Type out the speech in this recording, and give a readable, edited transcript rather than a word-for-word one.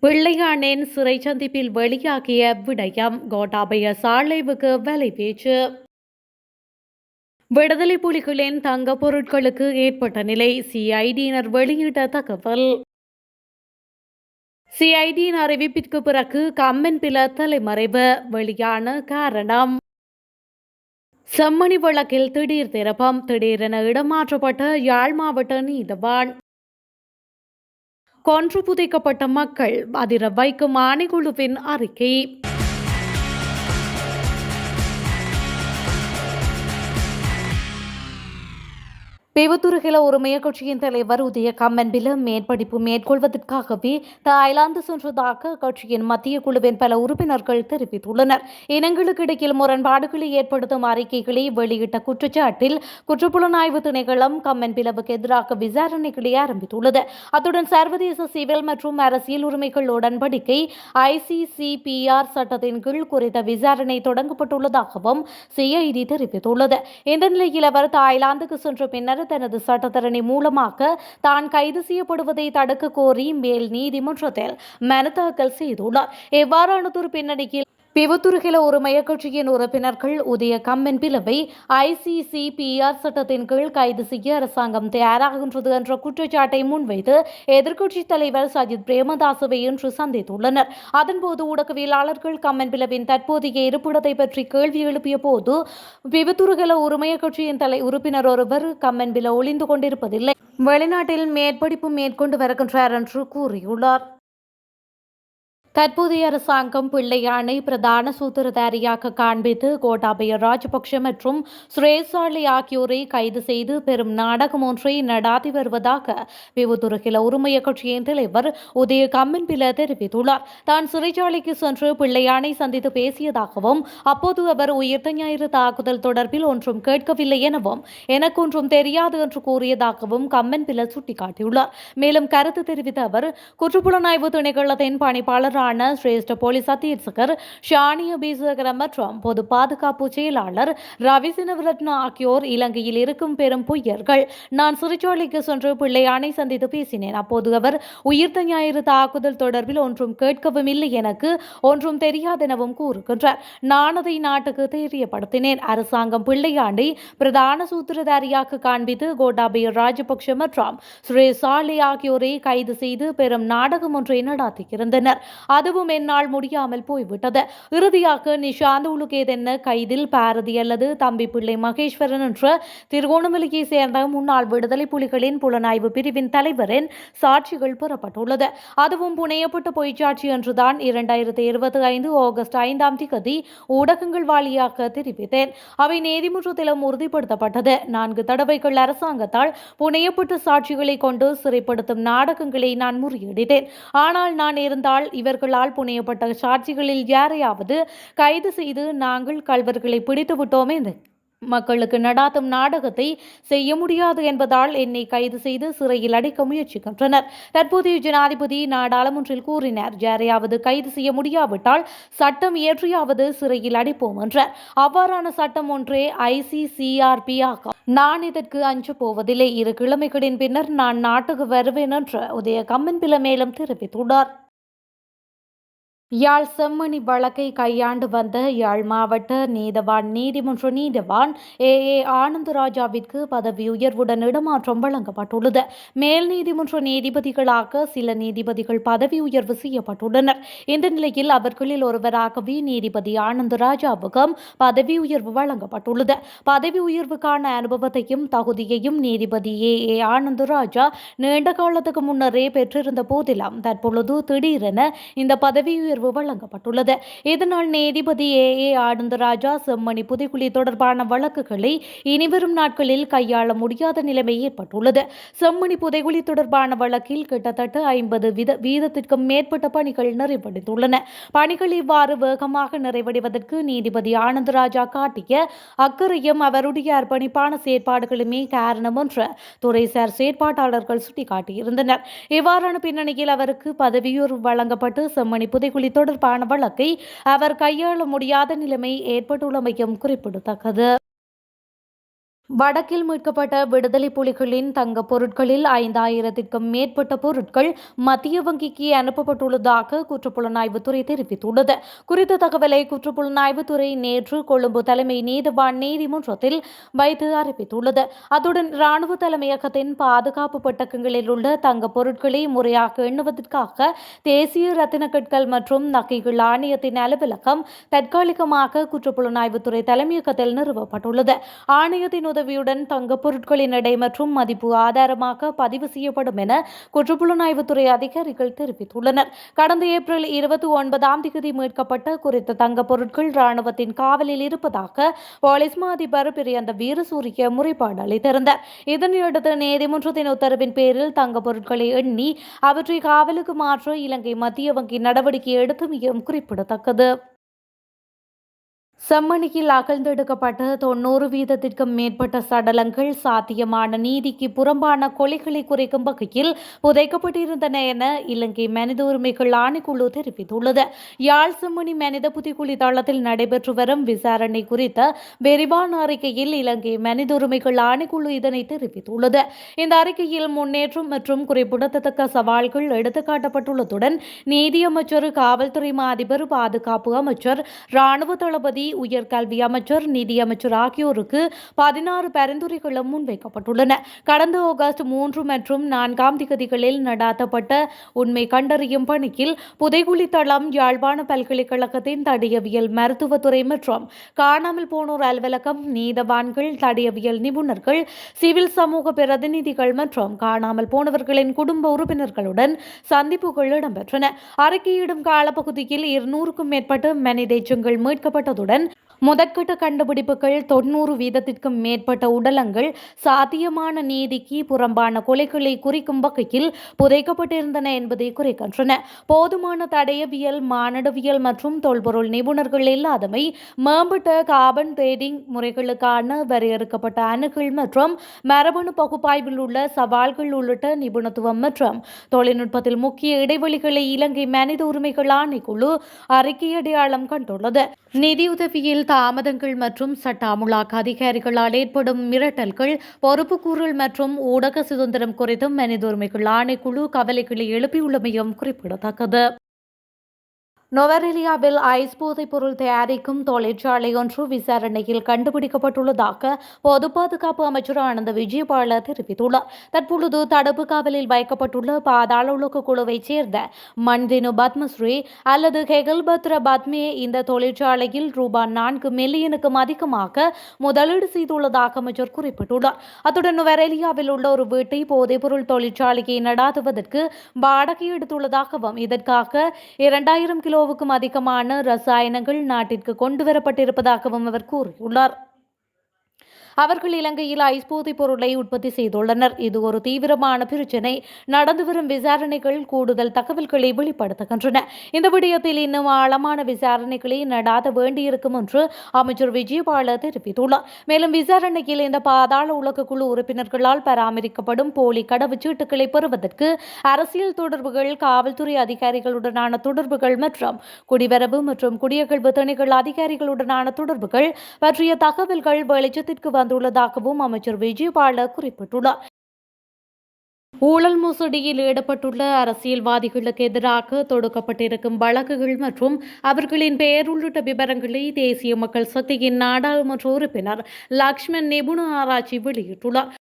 பிள்ளையானின் சிறை சந்திப்பில் வெளியாகிய விடயம் கோட்டாபய சாலைவுக்கு வலை பேச்சு. விடுதலை புலிகளின் தங்கப் பொருட்களுக்கு ஏற்பட்ட நிலை சிஐடியினர் வெளியிட்ட தகவல். சிஐடியின் அறிவிப்பிற்கு பிறகு கம்மன்பில தலைமறைவு வெளியான காரணம். செம்மணி வழக்கில் திடீர் திருப்பம், திடீரென இடமாற்றப்பட்ட யாழ் மாவட்ட நீதவான். கொன்று புதைக்கப்பட்ட மக்கள் அதிர வைக்கும் ஆணைக்குழுவின் அறிக்கை. பேவத்துருகில உரிமைய கட்சியின் தலைவர் உதய கம்மன்பில மேற்படிப்பு மேற்கொள்வதற்காகவே தாய்லாந்து சென்றதாக கட்சியின் மத்திய குழுவின் பல உறுப்பினர்கள் தெரிவித்துள்ளனர். இனங்களுக்கு இடையில் முரண்பாடுகளை ஏற்படுத்தும் அறிக்கைகளை வெளியிட்ட குற்றச்சாட்டில் குற்றப்புலனாய்வு திணைக்களம் கம்மன்பிலவுக்கு எதிராக விசாரணைகளை ஆரம்பித்துள்ளது. அத்துடன் சர்வதேச சிவில் மற்றும் அரசியல் உரிமைகள் உடன்படிக்கை ICCPR சட்டத்தின் கீழ் குறித்த விசாரணை தொடங்கப்பட்டுள்ளதாகவும் CID தெரிவித்துள்ளது. இந்த நிலையில் அவர் தாய்லாந்துக்கு சென்ற பின்னர் தனது சட்டத்தரணி மூலமாக தான் கைது செய்யப்படுவதை தடுக்க கோரி மேல் நீதிமன்றத்தில் மனு தாக்கல் செய்துள்ளார். எவ்வாறானதொரு பின்னணியில் பிவத்துருகில உரிமைய கட்சியின் உறுப்பினர்கள் உதய கம்மன்பிலவை ICCPR சட்டத்தின் கீழ் கைது செய்ய அரசாங்கம் தயாராகின்றது என்ற குற்றச்சாட்டை முன்வைத்து எதிர்க்கட்சித் தலைவர் சஜித் பிரேமதாசவை இன்று சந்தித்துள்ளனர். அதன்போது ஊடகவியலாளர்கள் கம்மன்பிலவின் தற்போதைய இருப்பிடத்தை பற்றி கேள்வி எழுப்பிய போது பிவத்துருகில உரிமைய கட்சியின் உறுப்பினர் ஒருவர் கம்மன்பில ஒளிந்து கொண்டிருப்பதில்லை, வெளிநாட்டில் மேற்படிப்பு மேற்கொண்டு வருகின்றார் என்று கூறியுள்ளார். தற்போதைய அரசாங்கம் பிள்ளையானை பிரதான சூத்திரதாரியாக காண்பித்து கோட்டாபய ராஜபக்ஷ மற்றும் சுரேசாலை ஆகியோரை கைது செய்து பெரும் நாடகம் ஒன்றை நடாத்தி வருவதாக பிவத்துருகில உரிமைய கட்சியின் தலைவர் உதய கம்மன்பில தெரிவித்துள்ளார். தான் சிறைச்சாலைக்கு சென்று பிள்ளையானை சந்தித்து பேசியதாகவும் அப்போது அவர் உயிர்த்த ஞாயிறு தாக்குதல் தொடர்பில் ஒன்றும் கேட்கவில்லை எனவும் எனக்கு ஒன்றும் தெரியாது என்று கூறியதாகவும் கம்மன்பில சுட்டிக்காட்டியுள்ளார். மேலும் கருத்து தெரிவித்த அவர் குற்றப்புலனாய்வு திணைக்களத்தின் பணிப்பாளர் சிரேஷ்ட போலீஸ் அத்தீட்சகர் ஷானி அபிசேகர மற்றும் பொது பாதுகாப்பு செயலாளர் ரவி சினவரத்ன ஆகியோர் இலங்கையில் இருக்கும் பெரும் பொய்யர்கள். நான் சிறைச்சாலைக்கு சென்று பிள்ளையானை சந்தித்து பேசினேன். அப்போது அவர் உயிர்த்த ஞாயிறு தாக்குதல் தொடர்பில் ஒன்றும் கேட்கவும் இல்லை, எனக்கு ஒன்றும் தெரியாதெனவும் கூறுகின்றார். நான் அதை நாட்டுக்கு தெரியப்படுத்தினேன். அரசாங்கம் பிள்ளையாண்டை பிரதான சூத்திரதாரியாக காண்பித்து கோட்டாபய ராஜபக்ஷ மற்றும் சுரேசாலை ஆகியோரை கைது செய்து பெரும் நாடகம் ஒன்றை நடாத்தியிருந்தனர். அதுவும் என்னால் முடியாமல் போய்விட்டது. இறுதியாக நிஷாந்த் உலுகேதென்ன கைதில் பாரதி அல்லது தம்பி பிள்ளை மகேஸ்வரன் என்ற திருகோணமலையை சேர்ந்த முன்னாள் விடுதலை புலிகளின் புலனாய்வு பிரிவின் தலைவரின் சாட்சிகள் பெறப்பட்டுள்ளது. அதுவும் புனையப்பட்ட பொய்ச்சாட்சி என்றுதான் 2025 ஆகஸ்ட் 5ஆம் தேதி ஊடகங்கள் வாயிலாக தெரிவித்தேன். அவை நீதிமன்றத்திலும் உறுதிப்படுத்தப்பட்டது. 4 தடவைகள் அரசாங்கத்தால் புனையப்பட்ட சாட்சிகளை கொண்டு சிறைப்படுத்தும் நாடகங்களை நான் முறியடித்தேன். ஆனால் நான் இருந்தால் இவர்களால் புனையப்பட்ட சாட்சிகளில் யாரையாவது கைது செய்து நாங்கள் கள்வர்களை பிடித்து விட்டோம் என்று மக்களுக்கு நடாத்தும் நாடகத்தை செய்ய முடியாது என்பதால் என்னை கைது செய்து சிறையில் அடைக்க முயற்சிக்கின்றனர். தற்போதைய ஜனாதிபதி நாடாளுமன்றில் கூறினார், யாரையாவது கைது செய்ய முடியாவிட்டால் சட்டம் இயற்றியாவது சிறையில் அடைப்போம் என்றார். அவ்வாறான சட்டம் ஒன்றே ICCRP ஆகும். நான் இதற்கு அஞ்ச போவதில்லை. 2 கிழமைகளின் பின்னர் நான் நாட்டுக்கு வருவேன் என்று உதய கம்மன்பில மேலும் தெரிவித்துள்ளார். யாழ் செம்மணி வழக்கை கையாண்டு வந்த யாழ் மாவட்ட நீதவான் நீதிமன்ற நீதவான் AA ஆனந்தராஜாவிற்கு பதவி உயர்வுடன் இடமாற்றம் வழங்கப்பட்டுள்ளது. மேல் நீதிமன்ற நீதிபதிகளாக சில நீதிபதிகள் பதவி உயர்வு செய்யப்பட்டுள்ளனர். இந்த நிலையில் அவர்களில் ஒருவராகவே நீதிபதி ஆனந்தராஜாவுக்கும் பதவி உயர்வு வழங்கப்பட்டுள்ளது. பதவி உயர்வுக்கான அனுபவத்தையும் தகுதியையும் நீதிபதி AA ஆனந்தராஜா நீண்ட காலத்துக்கு முன்னரே பெற்றிருந்த போதிலும் தற்பொழுது திடீரென இந்த பதவி வழங்கப்பட்டுள்ளது. இதனால் நீதிபதி AA ஆனந்தராஜா செம்மணி புதைகுழி தொடர்பான வழக்குகளை இனிவரும் நாட்களில் கையாள முடியாத நிலைமை ஏற்பட்டுள்ளது. செம்மணி புதைகுழி தொடர்பான வழக்கில் கிட்டத்தட்ட 50 வீதத்திற்கும் மேற்பட்ட பணிகள் நிறைவடைந்துள்ளன. பணிகள் இவ்வாறு வேகமாக நிறைவடைவதற்கு நீதிபதி ஆனந்தராஜா காட்டிய அக்கறையும் அவருடைய அர்ப்பணிப்பான செயற்பாடுகளுமே காரணம் என்று துறைசார் செயற்பாட்டாளர்கள் சுட்டிக்காட்டியிருந்தனர். இவ்வாறான பின்னணியில் அவருக்கு பதவியுயர்வு வழங்கப்பட்டு செம்மணி புதைகுழி தொடர்பான வழக்கை அவர் கையாள முடியாத நிலைமை ஏற்பட்டுள்ளமையும் குறிப்பிடத்தக்கது. வடக்கில் மீட்கப்பட்ட விடுதலை புலிகளின் தங்கப் பொருட்களில் 5,000க்கும் மேற்பட்ட பொருட்கள் மத்திய வங்கிக்கு அனுப்பப்பட்டுள்ளதாக குற்றப்புலனாய்வுத்துறை தெரிவித்துள்ளது. குறித்த தகவலை குற்றப்புலனாய்வுத்துறை நேற்று கொழும்பு தலைமை நீதிவான் நீதிமன்றத்தில் வைத்து அறிவித்துள்ளது. அத்துடன் இராணுவ தலைமையகத்தின் பாதுகாப்பு பெட்டகங்களில் உள்ள தங்கப் பொருட்களை முறையாக எண்ணுவதற்காக தேசிய ரத்தின கற்கள் மற்றும் நகைகள் ஆணையத்தின் அலுவலகம் தற்காலிகமாக குற்றப்புலனாய்வுத்துறை தலைமையகத்தில் நிறுவப்பட்டுள்ளது. ஆணையத்தின் உதவியுடன் தங்கப் பொருட்களின் எடை மற்றும் மதிப்பு ஆதாரமாக பதிவு செய்யப்படும் என குற்றப்புலனாய்வுத்துறை அதிகாரிகள் தெரிவித்துள்ளனர். கடந்த ஏப்ரல் 29ஆம் தேதி மீட்கப்பட்ட குறித்த தங்கப் பொருட்கள் இராணுவத்தின் காவலில் இருப்பதாக போலீஸ் மா அதிபர் பிரியந்த வீரசூரிய முறைப்பாடு அளித்திருந்தார். இதனையடுத்து நீதிமன்றத்தின் உத்தரவின் பேரில் தங்கப் பொருட்களை எண்ணி அவற்றை காவலுக்கு மாற்ற இலங்கை மத்திய வங்கி நடவடிக்கை எடுத்தமையும் குறிப்பிடத்தக்கது. செம்மணியில் அகழ்ந்தெடுக்கப்பட்ட 90% மேற்பட்ட சடலங்கள் சாத்தியமான நீதிக்கு புறம்பான கொலைகளை குறைக்கும் வகையில் புதைக்கப்பட்டிருந்தன என இலங்கை மனித உரிமைகள் ஆணைக்குழு தெரிவித்துள்ளது. யாழ் செம்மணி மனித புதைக்குழி தளத்தில் நடைபெற்று வரும் விசாரணை குறித்த விரிவான அறிக்கையில் இலங்கை மனித உரிமைகள் ஆணைக்குழு இதனை தெரிவித்துள்ளது. இந்த அறிக்கையில் முன்னேற்றம் மற்றும் குறிப்பிடத்தக்க சவால்கள் எடுத்துக்காட்டப்பட்டுள்ளதுடன் நீதியமைச்சர், காவல்துறை மா அதிபர், பாதுகாப்பு அமைச்சர், இராணுவ தளபதி, உயர்கல்வி அமைச்சர், நிதியமைச்சர் ஆகியோருக்கு 16 பரிந்துரைகளும் முன்வைக்கப்பட்டுள்ளன. கடந்த ஆகஸ்ட் 3 மற்றும் 4ஆம் தேதிகளில் நடாத்தப்பட்ட உண்மை கண்டறியும் பணியில் புதைகுழி தளம், யாழ்ப்பாண பல்கலைக்கழகத்தின் தடயவியல் மருத்துவத்துறை மற்றும் காணாமல் போனோர் அலுவலகம், நீதவான்கள், தடயவியல் நிபுணர்கள், சிவில் சமூக பிரதிநிதிகள் மற்றும் காணாமல் போனவர்களின் குடும்ப உறுப்பினர்களுடன் சந்திப்புகள் இடம்பெற்றன. அறிக்கையிடும் காலப்பகுதியில் 200க்கும் மேற்பட்ட மனித எச்சங்கள் மீட்கப்பட்டதுடன் முதற்கட்ட கண்டுபிடிப்புகள் 90% மேற்பட்ட உடலங்கள் சாத்தியமான நீதிக்கு புறம்பான கொலைகளை குறிக்கும் வகையில் புதைக்கப்பட்டிருந்தன என்பதை குறிக்கின்றன. போதுமான தடயவியல், மானிடவியல் மற்றும் தொல்பொருள் நிபுணர்கள் இல்லாதமை, மேம்பட்ட கார்பன் டேட்டிங் முறைகளுக்கான வரையறுக்கப்பட்ட அணுகல் மற்றும் மரபணு பகுப்பாய்வில் உள்ள சவால்கள் உள்ளிட்ட நிபுணத்துவம் மற்றும் தொழில்நுட்பத்தில் முக்கிய இடைவெளிகளை இலங்கை மனித உரிமைகள் ஆணைக்குழு அறிக்கை அடையாளம் கண்டுள்ளது. நிதியுதவியில் தாமதங்கள் மற்றும் சட்ட அமுலாக்க அதிகாரிகளால் ஏற்படும் மிரட்டல்கள், பொறுப்புக்கூறல் மற்றும் ஊடக சுதந்திரம் குறித்தும் மனித உரிமைகள் ஆணைக்குழு கவலைகளை எழுப்பியுள்ளமையும் குறிப்பிடத்தக்கது. நுவரெலியாவில் ஐஸ் போதைப் பொருள் தயாரிக்கும் தொழிற்சாலை ஒன்று விசாரணையில் கண்டுபிடிக்கப்பட்டுள்ளதாக பொது பாதுகாப்பு அமைச்சர் ஆனந்த விஜயபால தெரிவித்துள்ளார். தற்பொழுது தடுப்பு காவலில் வைக்கப்பட்டுள்ள பாதாள உலக குழுவைச் சேர்ந்த மன்தினு பத்மஸ்ரீ அல்லது ஹெகல்பத்ர பத்மே இந்த தொழிற்சாலையில் ரூபாய் 4 மில்லியனுக்கும் அதிகமாக முதலீடு செய்துள்ளதாக அமைச்சர் குறிப்பிட்டுள்ளார். அத்துடன் நுவரெலியாவில் உள்ள ஒரு வீட்டை போதைப்பொருள் தொழிற்சாலையை நடாத்துவதற்கு வாடகை எடுத்துள்ளதாகவும் இதற்காக 2000 கிலோவுக்கும் அதிகமான ரசாயனங்கள் நாட்டிற்கு கொண்டுவரப்பட்டிருப்பதாகவும் அவர் கூறியுள்ளார். அவர்கள் இலங்கையில் ஐஸ் போதைப் பொருளை உற்பத்தி செய்துள்ளனர். இது ஒரு தீவிரமான பிரச்சினை. நடந்து வரும் விசாரணைகள் கூடுதல் தகவல்களை வெளிப்படுத்துகின்றன. இந்த விடயத்தில் இன்னும் ஆழமான விசாரணைகளை நடாத்த வேண்டியிருக்கும் என்று அமைச்சர் விஜயபால தெரிவித்துள்ளார். மேலும் விசாரணையில் இந்த பாதாள உலக குழு உறுப்பினர்களால் பராமரிக்கப்படும் போலி கடவுச்சீட்டுகளை பெறுவதற்கு அரசியல் தொடர்புகள், காவல்துறை அதிகாரிகளுடனான தொடர்புகள் மற்றும் குடிவரவு மற்றும் குடியகழ்வு திணைக்கள் அதிகாரிகளுடனான தொடர்புகள் பற்றிய தகவல்கள் வெளிச்சத்திற்கு வந்துள்ளதாகவும் அமைச்சர் விஜயபால குறிப்பிட்டுள்ளார். ஊழல் மோசடியில் ஈடுபட்டுள்ள அரசியல்வாதிகளுக்கு எதிராக தொடுக்கப்பட்டிருக்கும் வழக்குகள் மற்றும் அவர்களின் பெயர் உள்ளிட்ட விவரங்களை தேசிய மக்கள் சக்தியின் நாடாளுமன்ற உறுப்பினர் லக்ஷ்மண் நிபுண ஆராய்ச்சி வெளியிட்டுள்ளார்.